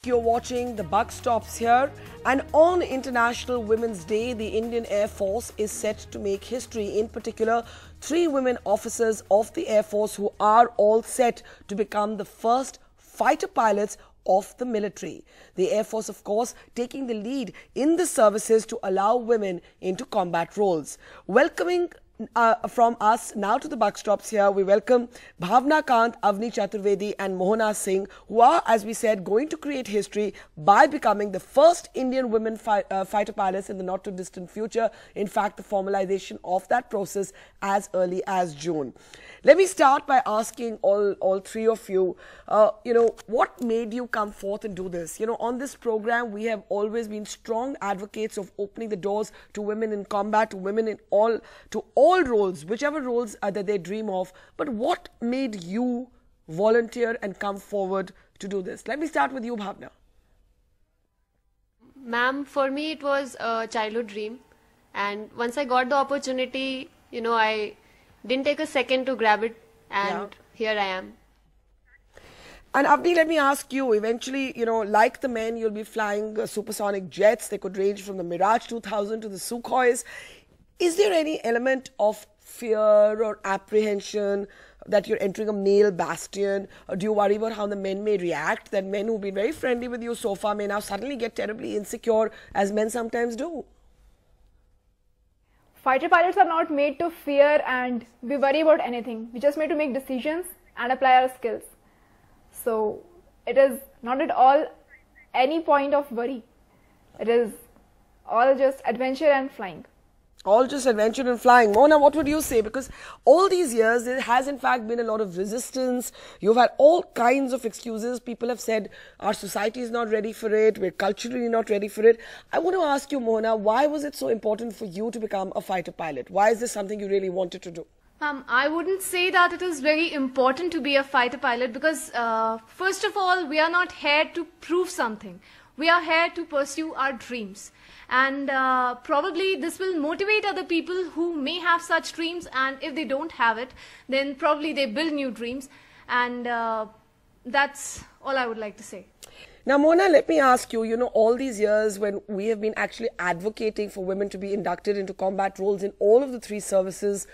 You're watching The Buck Stops Here, and on International Women's Day, the Indian Air Force is set to make history. In particular, 3 women officers of the Air Force who are all set to become the first fighter pilots of the military. The Air Force, of course, taking the lead in the services to allow women into combat roles. Welcoming from us now to the Buck Stops Here, we welcome Bhawana, Kanth, Avani Chaturvedi and Mohana Singh, who are, as we said, going to create history by becoming the first Indian women fighter pilots in the not too distant future. In fact, the formalization of that process as early as June. Let me start by asking all 3 of you, what made you come forth and do this? On this program, we have always been strong advocates of opening the doors to women in combat, to women in all roles, whichever roles that they dream of. But what made you volunteer and come forward to do this? Let me start with you, Bhavna. Ma'am, for me it was a childhood dream, and once I got the opportunity, I didn't take a second to grab it, and here I am. And Avni, let me ask you, eventually, like the men, you'll be flying supersonic jets. They could range from the Mirage 2000 to the Sukhois. Is there any element of fear or apprehension that you're entering a male bastion? Or do you worry about how the men may react, that men who've been very friendly with you so far may now suddenly get terribly insecure, as men sometimes do? Fighter pilots are not made to fear and be worried about anything. We're just made to make decisions and apply our skills. So it is not at all any point of worry. It is all just adventure and flying. All just adventure and flying. Mona, what would you say? Because all these years, there has in fact been a lot of resistance. You've had all kinds of excuses. People have said, our society is not ready for it. We're culturally not ready for it. I want to ask you, Mohana, why was it so important for you to become a fighter pilot? Why is this something you really wanted to do? I wouldn't say that it is very important to be a fighter pilot because, first of all, we are not here to prove something. We are here to pursue our dreams. And probably this will motivate other people who may have such dreams, and if they don't have it, then probably they build new dreams. And that's all I would like to say. Now, Mona, let me ask you, all these years when we have been actually advocating for women to be inducted into combat roles in all of the 3 services,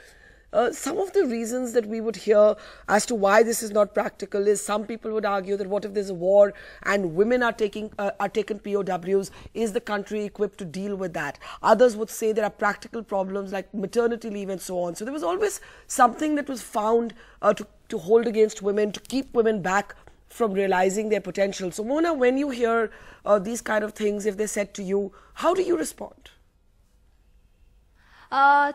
some of the reasons that we would hear as to why this is not practical is some people would argue that what if there's a war and women are taken POWs, is the country equipped to deal with that? Others would say there are practical problems like maternity leave and so on. So there was always something that was found to hold against women, to keep women back from realizing their potential. So Mona, when you hear these kind of things, if they're said to you, how do you respond?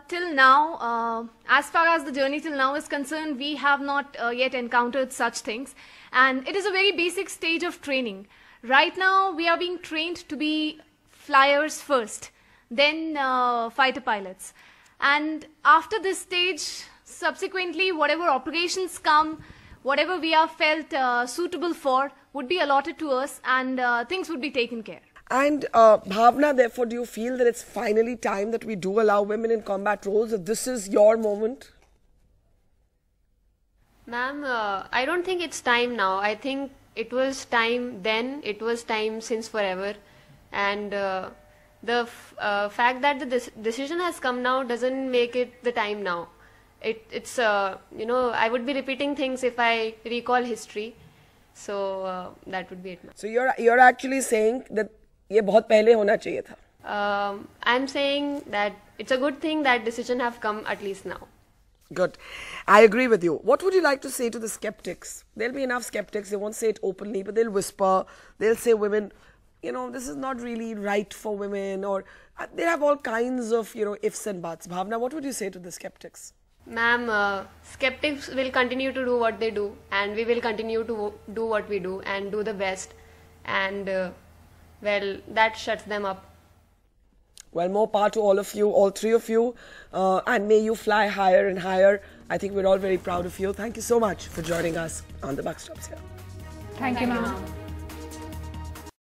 Till now, as far as the journey till now is concerned, we have not yet encountered such things, and it is a very basic stage of training. Right now, we are being trained to be flyers first, then fighter pilots, and after this stage, subsequently, whatever operations come, whatever we are felt suitable for would be allotted to us, and things would be taken care. And Bhavna, therefore, do you feel that it's finally time that we do allow women in combat roles, that this is your moment? Ma'am, I don't think it's time now. I think it was time then, it was time since forever. And the fact that the decision has come now doesn't make it the time now. It's I would be repeating things if I recall history. So that would be it. So you're actually saying that ये बहुत पहले होना चाहिए था. I'm saying that it's a good thing that decision have come at least now. Good. I agree with you. What would you like to say to the skeptics? There'll be enough skeptics. They won't say it openly, but they'll whisper. They'll say women, this is not really right for women, or they have all kinds of, ifs and buts. Bhavna, what would you say to the skeptics? Ma'am, skeptics will continue to do what they do, and we will continue to do what we do and do the best. And well, that shuts them up. Well, more power to all of you, all 3 of you, and may you fly higher and higher. I think we're all very proud of you. Thank you so much for joining us on the Buck Stops Here. Thank you, ma'am.